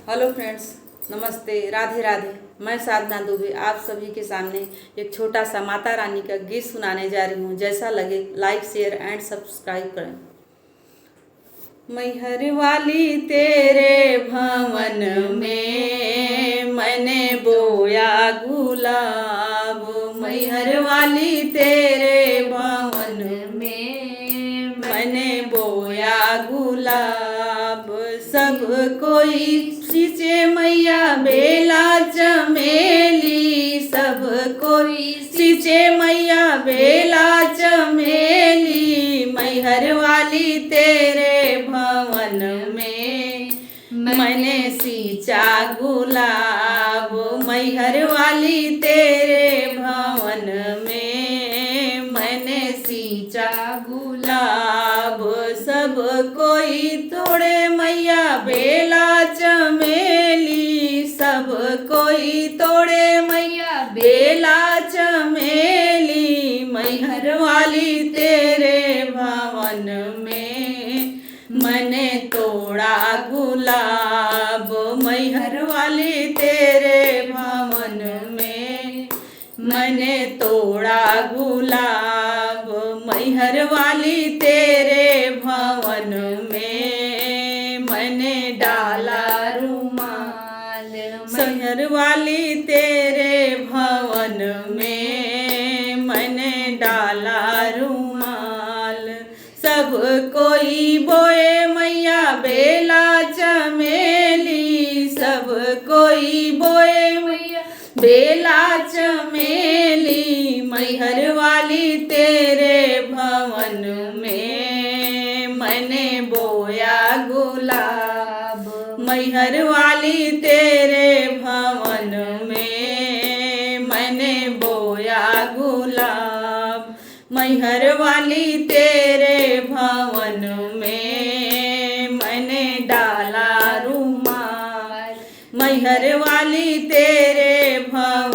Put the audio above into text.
Hello friends, नमस्ते, राधे राधे। मैं साधना दुबे आप सभी के सामने एक छोटा सा माता रानी का गीत सुनाने जा रही हूँ। जैसा लगे लाइक शेयर एंड सब्सक्राइब करें। मैहर वाली तेरे भवन में मैंने बोया गुलाब, मैहर वाली तेरे भवन में मैंने बोया गुलाब। सब कोई सींचे मैया बेला चमेली, सब कोई सींचे मैया बेला चमेली। मैहर वाली तेरे भवन में मैंने सींचा गुलाब, मैहर वाली तेरे भवन में मैंने सींचा गुलाब। सब कोई तोड़े मैया बेला चमेली, सब कोई तोड़े मैया बेला चमेली। मैहर वाली तेरे भवन में मैंने तोड़ा गुलाब, मैहर वाली तेरे भवन में मैंने तोड़ा गुलाब। मैहर वाली तेरे भवन में मैंने डाला रुमाल, मैहर वाली तेरे भवन में मैंने डाला रुमाल। सब कोई बोए मैया बेला चमेली, सब कोई बोए मैया बेला चमेली। मैहर वाली तेरे भवन में मैंने बोया गुलाब, मैहर वाली तेरे भवन में मैंने बोया गुलाब। मैहर वाली तेरे भवन में मैंने डाला रुमाल, मैहर वाली तेरे भवन